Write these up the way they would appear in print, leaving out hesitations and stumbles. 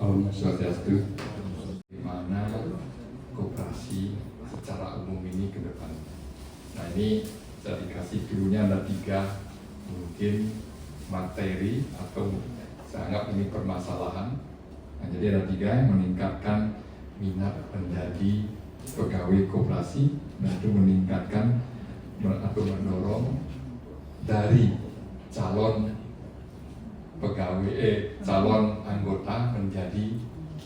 Om Swastiastu. Gimana koperasi secara umum ini ke depan? Nah, ini saya dikasih dulunya ada 3 mungkin materi atau saya anggap ini permasalahan. Nah, jadi ada 3 yang meningkatkan minat menjadi pegawai koperasi, dan itu meningkatkan atau mendorong dari calon calon anggota menjadi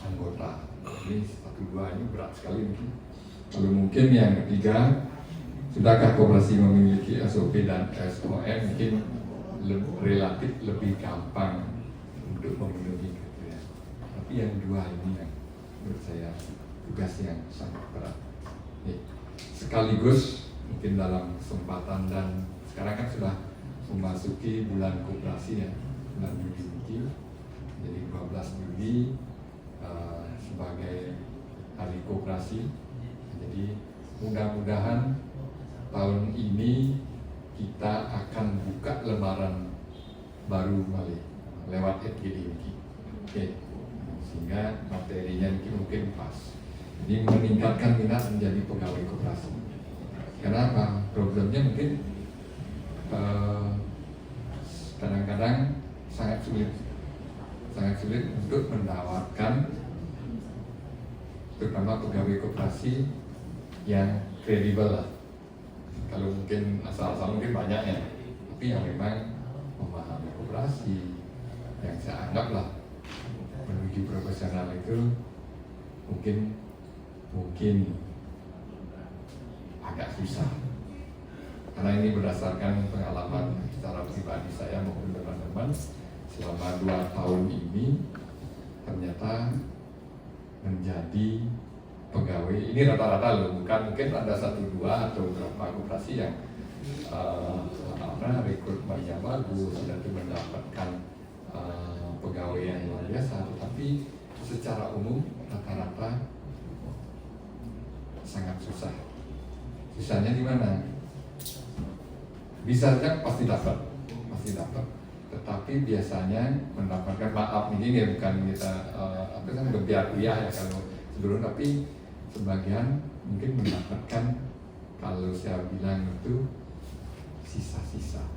anggota. Ini 1-2 ini berat sekali mungkin. Lalu mungkin yang ketiga, sudahkah koperasi memiliki SOP dan SOM? Mungkin relatif lebih gampang untuk memenuhi gitu ya. Tapi yang 2 ini yang menurut saya tugas yang sangat berat. Sekaligus mungkin dalam kesempatan, dan sekarang kan sudah memasuki bulan koperasi ya, bulan Juli, jadi 12 Juli sebagai hari koperasi. Jadi mudah-mudahan tahun ini kita akan buka lembaran baru kembali lewat FGD ini. Oke. Sehingga materinya mungkin pas. Jadi meningkatkan minat menjadi pegawai koperasi. Kenapa? Problemnya mungkin kadang-kadang sangat sulit untuk mendapatkan terutama pegawai koperasi yang kredibel lah. Kalau mungkin asal-asal mungkin banyak ya, tapi yang memang memahami koperasi, yang saya anggap lah menuju profesional itu mungkin agak susah. Karena ini berdasarkan pengalaman secara pribadi saya maupun teman-teman selama 2 tahun ini, ternyata menjadi pegawai ini rata-rata loh, bukan mungkin ada 1-2 atau beberapa koperasi yang rekrutmennya bagus dan itu mendapatkan pegawai yang luar biasa, tetapi secara umum rata-rata sangat susah. Susahnya di mana? Bisa saja pasti dapat, tetapi biasanya mendapatkan, maaf ini ya bukan kita berbiak-biak ya kalau sebelum, tapi sebagian mungkin mendapatkan, kalau saya bilang itu sisa-sisa.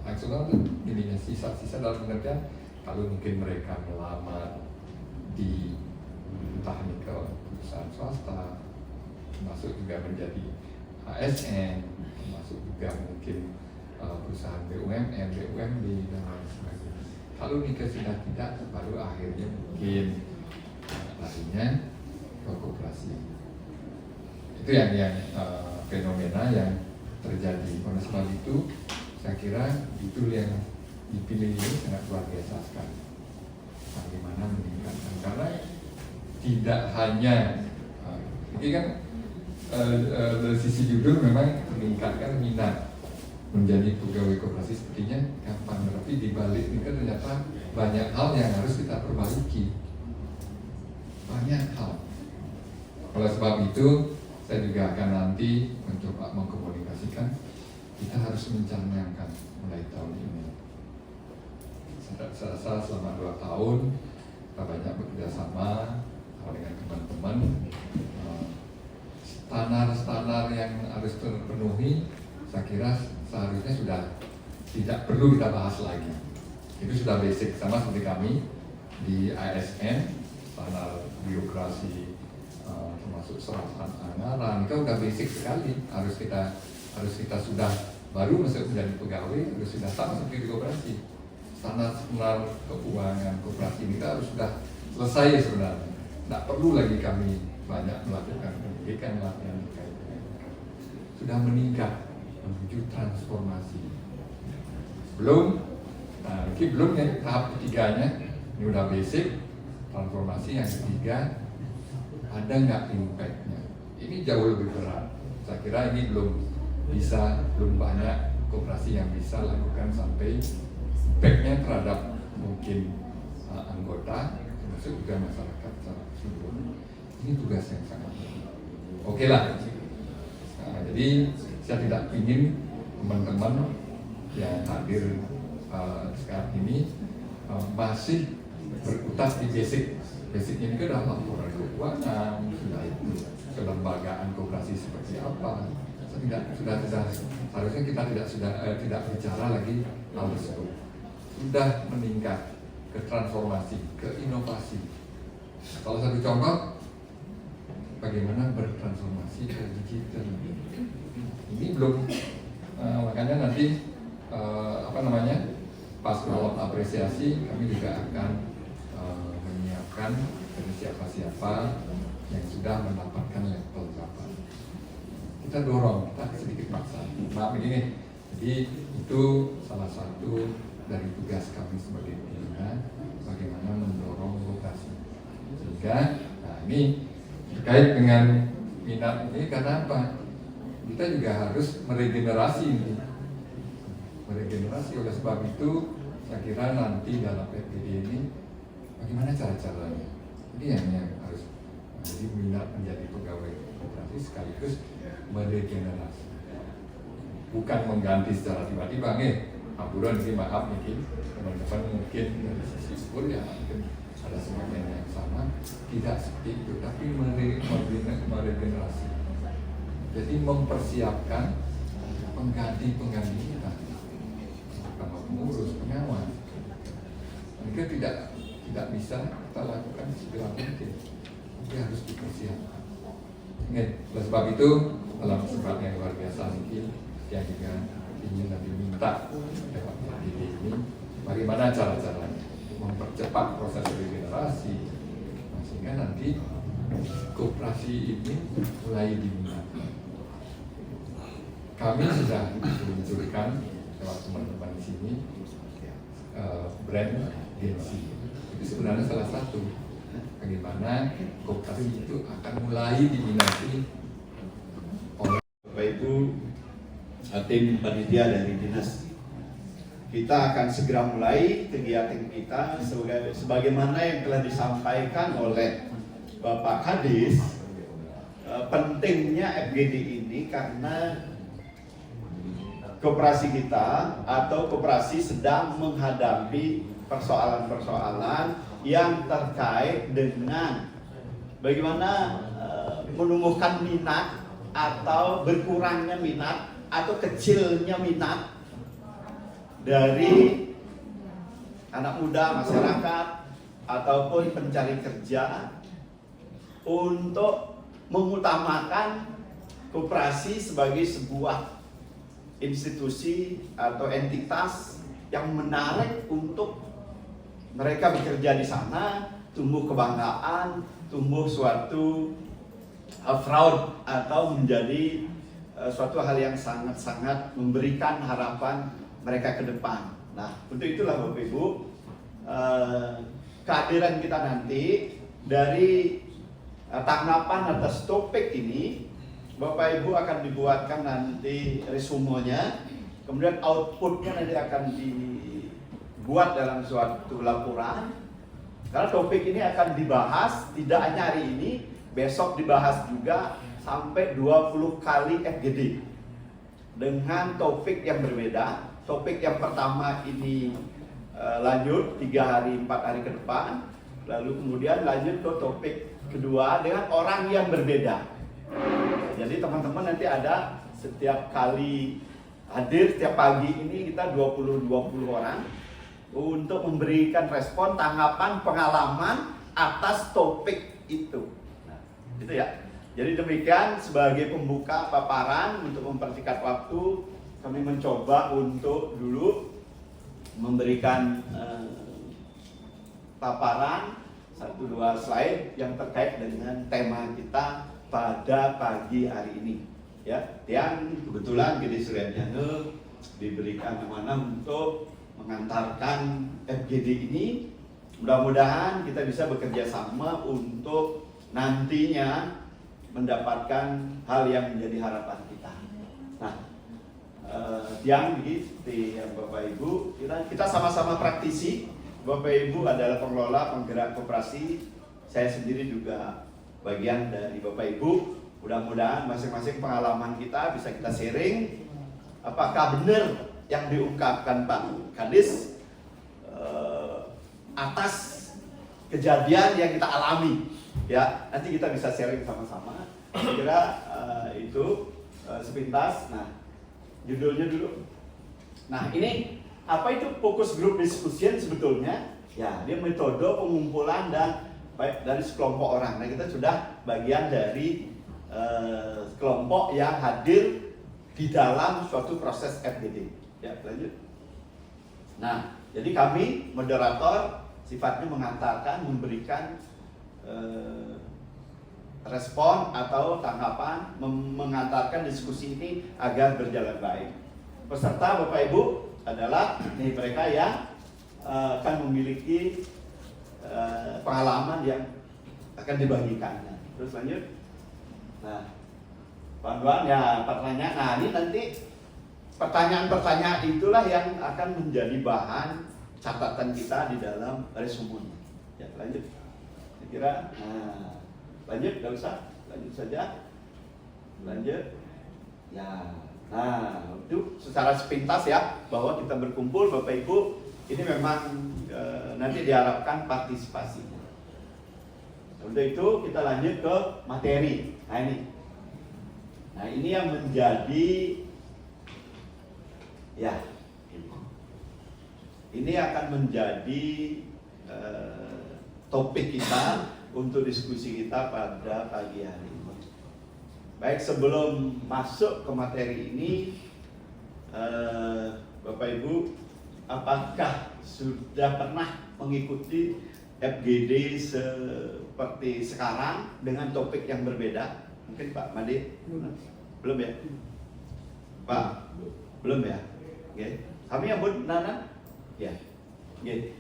Langsung itu ininya sisa-sisa dalam pengertian kalau mungkin mereka melamar di entah ini ke perusahaan swasta, masuk juga menjadi ASN, masuk juga mungkin perusahaan BUMN, BUMD dan lain sebagainya. Kalau nikah sudah tidak, baru akhirnya mungkin larinya ke koperasi. Itu yang fenomena yang terjadi. Oleh sebab itu, saya kira itu yang dipilih ini sangat luar biasa sekali. Bagaimana meningkatkan? Karena tidak hanya ini kan dari sisi judul memang meningkatkan minat menjadi pegawai koperasi sepertinya gampang, tapi dibalik ini kan ternyata banyak hal yang harus kita perbaiki, banyak hal. Oleh sebab itu saya juga akan nanti mencoba mengkomunikasikan, kita harus mencanangkan mulai tahun ini. Saya rasa selama 2 tahun kita banyak bekerja sama dengan teman-teman. Standar-standar yang harus terpenuhi, saya kira seharusnya sudah tidak perlu kita bahas lagi. Itu sudah basic, sama seperti kami di ASN, standar birokrasi termasuk serapan anggaran, itu sudah basic sekali. Harus kita sudah baru masuk menjadi pegawai, harus sudah sama seperti di koperasi. Standar keuangan koperasi kita harus sudah selesai sebenarnya. Tidak perlu lagi kami banyak melakukan pendidikan latihan sudah meningkat menuju transformasi. Belum ya tahap ketiganya, ini udah basic, transformasi yang ketiga ada nggak impactnya? Ini jauh lebih berat. Saya kira ini belum banyak koperasi yang bisa lakukan sampai impactnya terhadap mungkin anggota, termasuk juga masyarakat secara keseluruhan. Ini tugas yang sangat penting. Oke lah. Nah, jadi saya tidak ingin teman-teman yang hadir saat ini masih berkutat di basicnya ini kan adalah laporan keuangan, sudah itu kelembagaan koperasi seperti apa. Sudah harusnya kita tidak bicara lagi hal tersebut. Sudah meningkat ke transformasi, ke inovasi. Salah satu contoh bagaimana bertransformasi ke digital. Ini belum makanya nanti pas malam apresiasi kami juga akan menyiapkan dari siapa-siapa yang sudah mendapatkan level berapa. Kita dorong, kita sedikit maksa. Maaf begini, jadi itu salah satu dari tugas kami sebagai pimpinan, bagaimana mendorong vokasi. Sehingga, ini terkait dengan minat ini karena apa? Kita juga harus meregenerasi ini. Oleh sebab itu, saya kira nanti dalam PPD ini, bagaimana cara-caranya? Ini yang harus jadi minat menjadi pegawai koperasi sekaligus meregenerasi, bukan mengganti secara tiba-tiba. Apuran ini maaf mungkin teman-teman mungkin dari sisi ukur ya mungkin ada sebagian yang sama, tidak seperti itu, tapi meregenerasi. Jadi mempersiapkan pengganti kita, kalau pengurus, pengawas. Mungkin tidak bisa kita lakukan segera mungkin, tapi harus dipersiapkan. Oleh sebab itu dalam kesempatan yang luar biasa mungkin yang juga ingin nanti minta lewat PDD ini bagaimana cara-caranya mempercepat proses regenerasi sehingga nanti koperasi ini mulai diminati. Kami sudah meluncurkan lewat teman-teman di sini brand Gensi. Itu sebenarnya salah satu bagaimana koperasi itu akan mulai diminati oleh Bapak Ibu tim panitia dari dinas. Kita akan segera mulai kegiatan kita sebagaimana yang telah disampaikan oleh Bapak Kadis. Pentingnya FGD ini karena koperasi kita atau koperasi sedang menghadapi persoalan-persoalan yang terkait dengan bagaimana menumbuhkan minat atau berkurangnya minat atau kecilnya minat dari anak muda, masyarakat ataupun pencari kerja untuk mengutamakan koperasi sebagai sebuah institusi atau entitas yang menarik untuk mereka bekerja di sana, tumbuh kebanggaan, tumbuh suatu fraud atau menjadi suatu hal yang sangat-sangat memberikan harapan mereka ke depan. Nah, untuk itulah Bapak Ibu, kehadiran kita nanti dari tanggapan atas topik ini, Bapak Ibu akan dibuatkan nanti resumenya, kemudian outputnya nanti akan dibuat dalam suatu laporan. Karena topik ini akan dibahas tidak hanya hari ini, besok dibahas juga sampai 20 kali FGD dengan topik yang berbeda. Topik yang pertama ini lanjut 3 hari 4 hari ke depan, lalu kemudian lanjut ke topik kedua dengan orang yang berbeda. Jadi teman-teman nanti ada setiap kali hadir, setiap pagi ini kita 20 orang untuk memberikan respon, tanggapan, pengalaman atas topik itu. Nah, itu ya. Jadi demikian sebagai pembuka paparan untuk mempersingkat waktu, kami mencoba untuk dulu memberikan paparan 1-2 slide yang terkait dengan tema kita pada pagi hari ini. Ya, yang kebetulan Gede Suryanyana diberikan amanah untuk mengantarkan FGD ini. Mudah-mudahan kita bisa bekerja sama untuk nantinya mendapatkan hal yang menjadi harapan kita. Nah, yang di Bapak Ibu, kita sama-sama praktisi. Bapak Ibu adalah pengelola penggerak koperasi, saya sendiri juga bagian dari Bapak Ibu. Mudah-mudahan masing-masing pengalaman kita bisa kita sharing. Apakah benar yang diungkapkan Pak Kadis atas kejadian yang kita alami. Ya, nanti kita bisa sharing sama-sama. Kira itu sepintas. Nah, judulnya dulu. Nah, ini apa itu focus group discussion sebetulnya? Ya, dia metode pengumpulan dan baik dari sekelompok orang. Nah, kita sudah bagian dari kelompok yang hadir di dalam suatu proses FGD. Ya, lanjut. Nah, jadi kami moderator sifatnya mengantarkan, memberikan respon atau tanggapan, mengantarkan diskusi ini agar berjalan baik. Peserta Bapak Ibu adalah mereka yang akan memiliki pengalaman yang akan dibagikannya. Terus lanjut. Nah, kawan-kawan ya pertanyaan. Nah, ini nanti pertanyaan-pertanyaan itulah yang akan menjadi bahan catatan kita di dalam resume. Ya, lanjut. Saya kira, nah, lanjut, nggak usah, lanjut saja, lanjut, ya, nah, itu secara sepintas ya, bahwa kita berkumpul, Bapak Ibu, ini memang nanti diharapkan partisipasinya. Untuk itu kita lanjut ke materi. Nah ini yang menjadi, ya, ini akan menjadi topik kita untuk diskusi kita pada pagi hari ini. Baik, sebelum masuk ke materi ini, Bapak Ibu, apakah sudah pernah mengikuti FGD seperti sekarang dengan topik yang berbeda? Mungkin Pak Made? Belum ya? Pak? Belum ya? Oke. Kami yang buat Nana? Ya. Oke.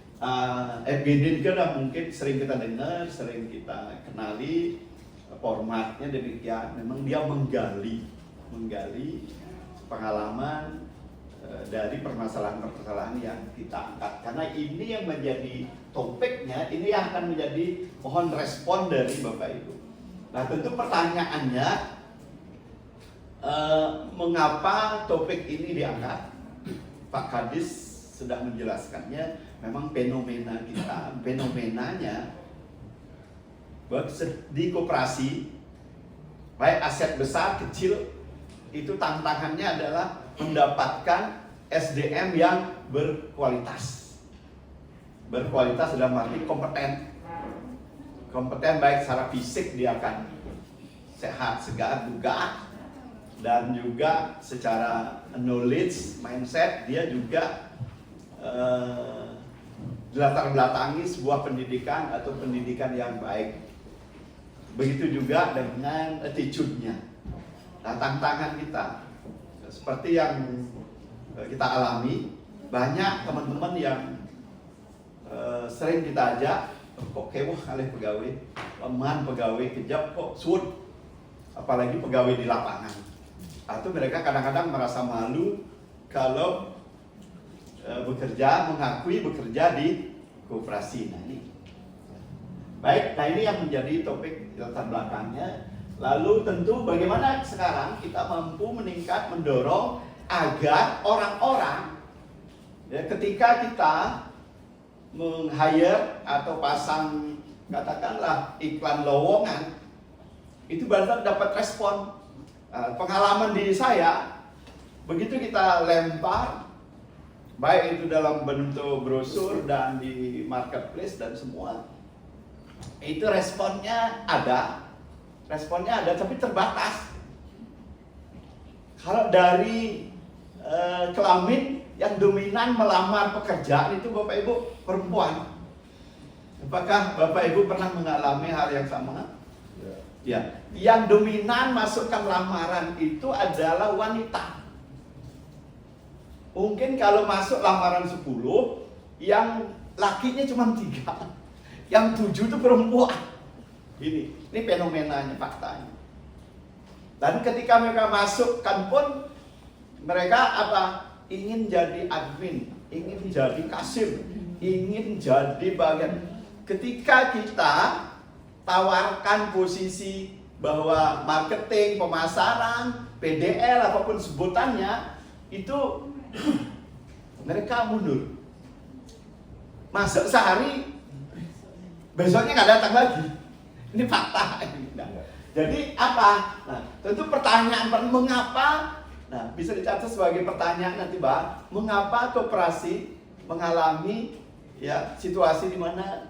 FGD kan mungkin sering kita dengar, sering kita kenali, formatnya demikian. Memang dia menggali pengalaman dari permasalahan-permasalahan yang kita angkat. Karena ini yang menjadi topiknya, ini yang akan menjadi mohon respon dari Bapak Ibu. Nah, tentu pertanyaannya, mengapa topik ini diangkat? Pak Kadis sudah menjelaskannya. Memang fenomenanya di koperasi, baik aset besar kecil, itu tantangannya adalah mendapatkan SDM yang berkualitas. Berkualitas dalam arti kompeten baik secara fisik dia akan sehat, segar, bugar, dan juga secara knowledge, mindset dia juga dilatar-belakangi sebuah pendidikan atau pendidikan yang baik. Begitu juga dengan attitude-nya. Nah, tantangan kita seperti yang kita alami, banyak teman-teman yang sering kita ajak, kok kewah kali pegawai, lemah pegawai, kejap kok suut, apalagi pegawai di lapangan. Atau mereka kadang-kadang merasa malu kalau mengakui bekerja di koperasi. Nah ini, baik. Nah ini yang menjadi topik latar belakangnya. Lalu tentu bagaimana sekarang kita mampu meningkat, mendorong agar orang-orang, ya, ketika kita meng-hire atau pasang katakanlah iklan lowongan, itu benar dapat respon. Pengalaman diri saya, begitu kita lempar, baik itu dalam bentuk brosur dan di marketplace dan semua, itu responnya ada tapi terbatas. Kalau dari kelamin yang dominan melamar pekerjaan itu Bapak Ibu perempuan. Apakah Bapak Ibu pernah mengalami hal yang sama? Ya. Yang dominan masukkan lamaran itu adalah wanita. Mungkin kalau masuk lamaran 10, yang lakinya cuma 3, yang 7 itu perempuan. Ini fenomenanya, faktanya. Dan ketika mereka masukkan pun, mereka apa? Ingin jadi admin, ingin jadi kasir, ingin jadi bagian. Ketika kita tawarkan posisi bahwa marketing, pemasaran, PDL, apapun sebutannya, itu mereka mundur. Masuk sehari besoknya nggak datang lagi. Ini fakta. Nah, jadi apa? Nah, tentu pertanyaan mengapa? Nah, bisa dicatat sebagai pertanyaan nanti Pak. Mengapa koperasi mengalami ya situasi di mana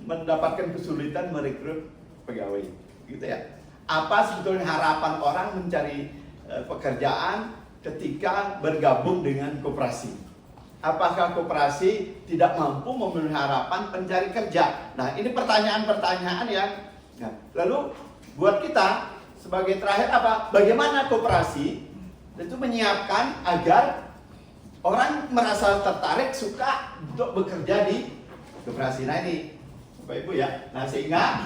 mendapatkan kesulitan merekrut pegawai, gitu ya? Apa sebetulnya harapan orang mencari pekerjaan ketika bergabung dengan koperasi? Apakah koperasi tidak mampu memenuhi harapan pencari kerja? Nah, ini pertanyaan-pertanyaan yang nah, lalu buat kita sebagai terakhir apa? Bagaimana koperasi itu menyiapkan agar orang merasa tertarik, suka untuk bekerja di koperasi. Nah ini Bapak Ibu ya. Nah sehingga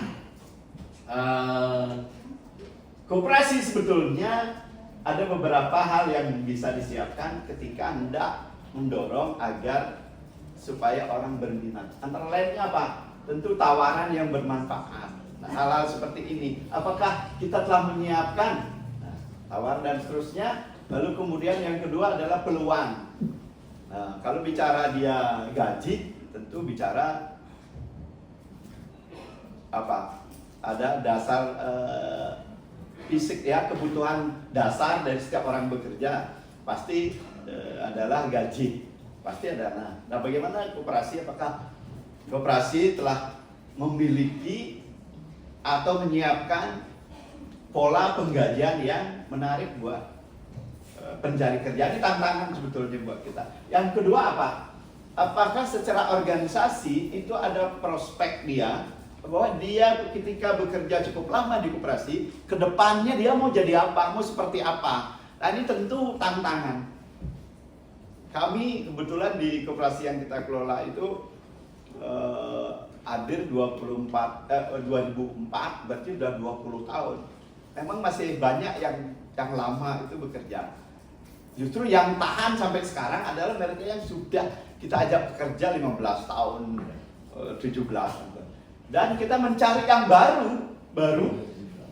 koperasi sebetulnya ada beberapa hal yang bisa disiapkan ketika Anda mendorong agar supaya orang berminat. Antara lainnya apa? Tentu tawaran yang bermanfaat. Nah, hal-hal seperti ini, apakah kita telah menyiapkan tawaran dan seterusnya? Lalu kemudian yang kedua adalah peluang. Nah, kalau bicara dia gaji, tentu bicara apa? Ada dasar fisik ya, kebutuhan dasar dari setiap orang bekerja pasti adalah gaji, pasti ada. Nah, bagaimana koperasi? Apakah koperasi telah memiliki atau menyiapkan pola penggajian yang menarik buat pencari kerja? Ini tantangan sebetulnya buat kita. Yang kedua apa? Apakah secara organisasi itu ada prospek dia bahwa dia ketika bekerja cukup lama di koperasi, kedepannya dia mau jadi apa, mau seperti apa? Nah ini tentu tantangan. Kami kebetulan di koperasi yang kita kelola itu hadir 2004, berarti sudah 20 tahun. Memang masih banyak yang lama itu bekerja. Justru yang tahan sampai sekarang adalah mereka yang sudah kita ajak bekerja 15 tahun, 17. Dan kita mencari yang baru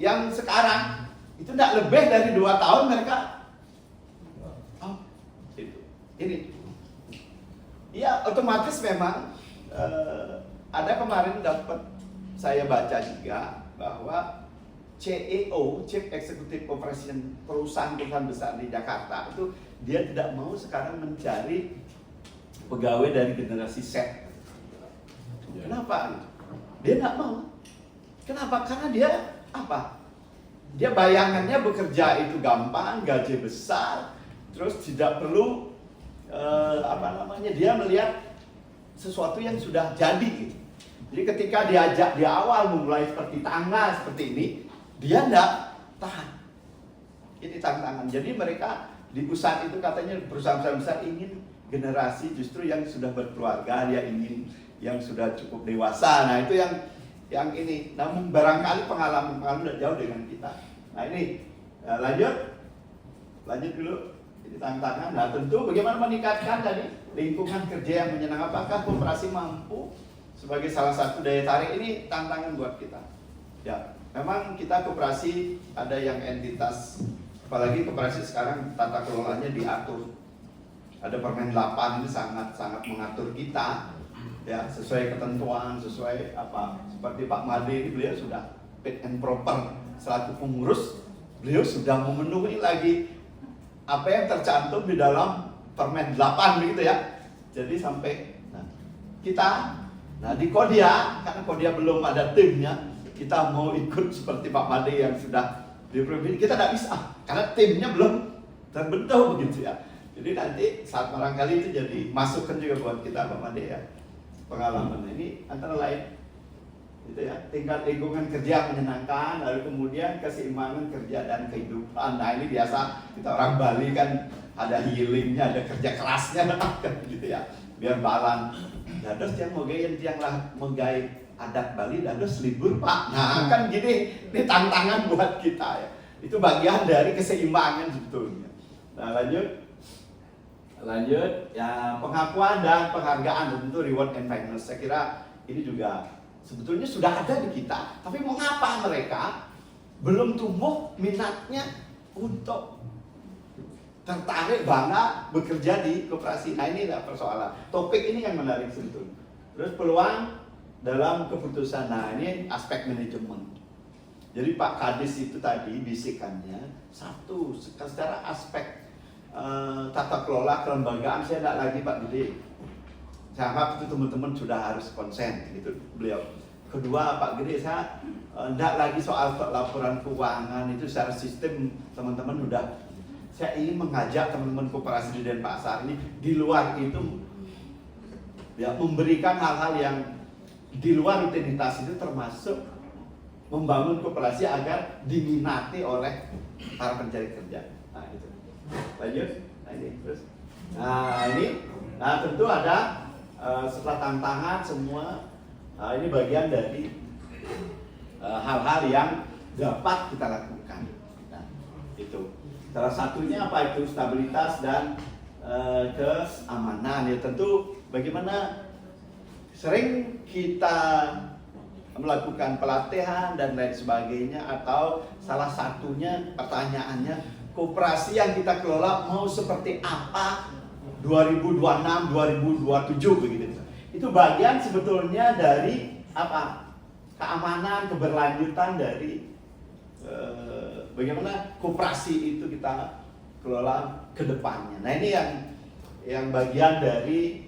yang sekarang itu tidak lebih dari 2 tahun mereka ini ya otomatis memang ada kemarin dapat saya baca juga bahwa CEO, Chief Executive Officer perusahaan besar di Jakarta itu dia tidak mau sekarang mencari pegawai dari generasi Z. Kenapa? Dia nggak mau. Kenapa? Karena dia apa? Dia bayangannya bekerja itu gampang, gaji besar, terus tidak perlu dia melihat sesuatu yang sudah jadi gitu. Jadi ketika diajak di awal memulai seperti tangga seperti ini, dia enggak tahan. Ini tantangan. Jadi mereka di pusat itu katanya perusahaan besar ingin generasi justru yang sudah berkeluarga, dia ingin yang sudah cukup dewasa. Nah, itu yang ini. Namun barangkali pengalaman sudah jauh dengan kita. Nah, ini lanjut dulu. Ini tantangan. Nah, tentu bagaimana meningkatkan tadi lingkungan kerja yang menyenangkan. Apakah koperasi mampu sebagai salah satu daya tarik? Ini tantangan buat kita. Ya, memang kita koperasi ada yang entitas, apalagi koperasi sekarang tata kelolanya diatur. Ada Permen 8 ini sangat mengatur kita, ya sesuai ketentuan, sesuai apa. Seperti Pak Made ini beliau sudah fit and proper selaku pengurus, beliau sudah memenuhi lagi apa yang tercantum di dalam Permen 8 begitu ya. Jadi sampai kita di Kodia, karena Kodia belum ada timnya, kita mau ikut seperti Pak Made yang sudah diprovinsi, kita tidak bisa karena timnya belum terbentuk begitu ya. Jadi nanti saat barangkali itu jadi masukan juga buat kita Pak Made ya, pengalaman ini antara lain gitu ya, tingkat lingkungan kerja menyenangkan, lalu kemudian keseimbangan kerja dan kehidupan. Nah ini biasa kita orang Bali kan ada healingnya, ada kerja kerasnya gitu ya, biar balance. Dados yang menggai adat Bali, dados libur Pak. Nah kan gini, ini tantangan buat kita ya. Itu bagian dari keseimbangan sebetulnya. Nah lanjut ya, pengakuan dan penghargaan, tentu reward and finance. Saya kira ini juga sebetulnya sudah ada di kita, tapi mengapa mereka belum tumbuh minatnya untuk tertarik bangga bekerja di koperasi? Nah ini adalah persoalan. Topik ini yang menarik sebetulnya. Terus peluang dalam keputusan. Nah, ini aspek manajemen. Jadi Pak Kadis itu tadi bisikannya satu, secara aspek tata kelola kelembagaan saya tidak lagi Pak Gede. Saya anggap itu teman-teman sudah harus konsen gitu beliau. Kedua Pak Gede, saya tidak lagi soal laporan keuangan itu secara sistem teman-teman sudah. Saya ingin mengajak teman-teman koperasi di Denpasar ini di luar itu ya memberikan hal-hal yang di luar rutinitas itu, termasuk membangun koperasi agar diminati oleh para pencari kerja. Nah itu. Lanjut. Nah ini terus. Nah tentu ada setelah tantangan semua. Ini bagian dari hal-hal yang dapat kita lakukan. Nah itu. Salah satunya apa itu? Stabilitas dan keamanan. Ya tentu bagaimana sering kita melakukan pelatihan dan lain sebagainya, atau salah satunya pertanyaannya koperasi yang kita kelola mau seperti apa 2026, 2027 begitu. Itu bagian sebetulnya dari apa? Keamanan, keberlanjutan dari bagaimana koperasi itu kita kelola ke depannya. Nah, ini yang bagian dari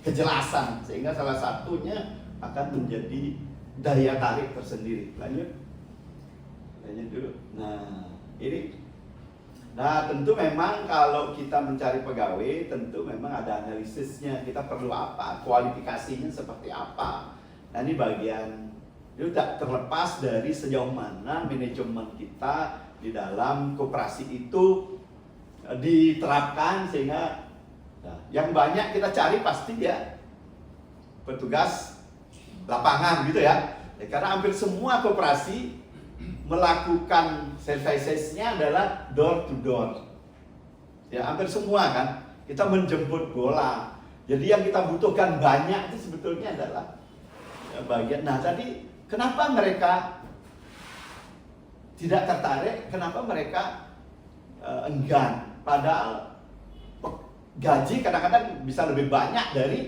kejelasan, sehingga salah satunya akan menjadi daya tarik tersendiri. Lanjut dulu. Nah ini, tentu memang kalau kita mencari pegawai, tentu memang ada analisisnya. Kita perlu apa, kualifikasinya seperti apa. Nah ini bagian itu tak terlepas dari sejauh mana manajemen kita di dalam koperasi itu diterapkan, sehingga yang banyak kita cari pasti ya petugas lapangan gitu ya. Karena hampir semua koperasi melakukan servicesnya adalah door to door. Ya, hampir semua kan. Kita menjemput bola. Jadi yang kita butuhkan banyak itu sebetulnya adalah bagian. Nah, tadi kenapa mereka tidak tertarik? Kenapa mereka enggan? Padahal gaji kadang-kadang bisa lebih banyak dari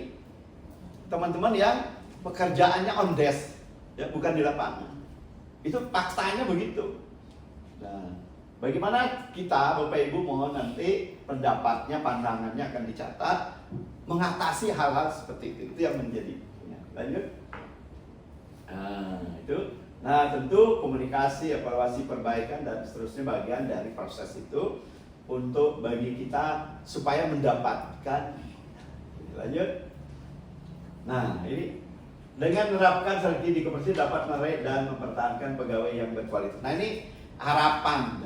teman-teman yang pekerjaannya on desk, ya, bukan di lapangan. Itu faktanya begitu. Nah, bagaimana kita, Bapak Ibu, mohon nanti pendapatnya, pandangannya akan dicatat, mengatasi hal-hal seperti itu. Itu yang menjadi. Lanjut. Nah, itu. Nah, tentu komunikasi, evaluasi, perbaikan, dan seterusnya bagian dari proses itu untuk bagi kita supaya mendapatkan. Lanjut. Nah, ini dengan menerapkan strategi di koperasi dapat meraih dan mempertahankan pegawai yang berkualitas. Nah ini harapan.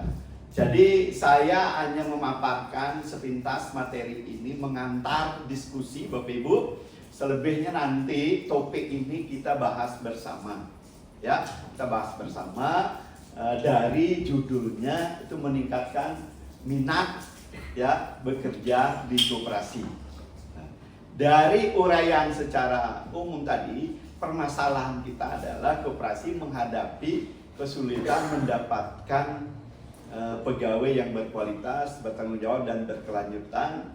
Jadi saya hanya memaparkan sepintas materi ini, mengantar diskusi Bapak Ibu. Selebihnya nanti topik ini kita bahas bersama. Ya, kita bahas bersama. Dari judulnya itu meningkatkan minat ya bekerja di koperasi. Nah, dari uraian secara umum tadi, permasalahan kita adalah koperasi menghadapi kesulitan mendapatkan pegawai yang berkualitas, bertanggung jawab, dan berkelanjutan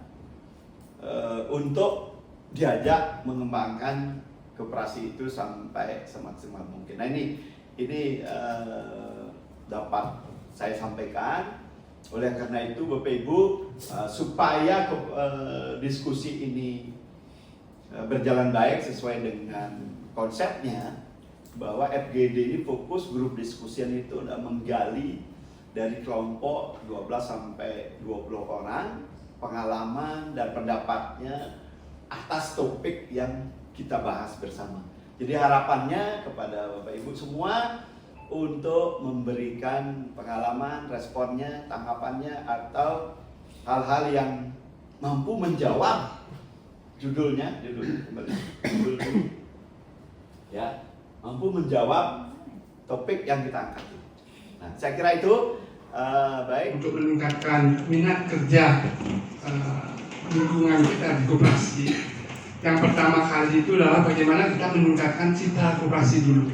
untuk diajak mengembangkan koperasi itu sampai semaksimal mungkin. Nah ini dapat saya sampaikan. Oleh karena itu Bapak Ibu, supaya diskusi ini berjalan baik sesuai dengan konsepnya, bahwa FGD ini fokus grup diskusian itu udah menggali dari kelompok 12 sampai 20 orang pengalaman dan pendapatnya atas topik yang kita bahas bersama. Jadi harapannya kepada Bapak Ibu semua untuk memberikan pengalaman, responnya, tanggapannya, atau hal-hal yang mampu menjawab judul ya, mampu menjawab topik yang kita angkat. Nah, saya kira itu baik untuk meningkatkan minat kerja lingkungan kita di koperasi. Yang pertama kali itu adalah bagaimana kita meningkatkan citra koperasi dulu.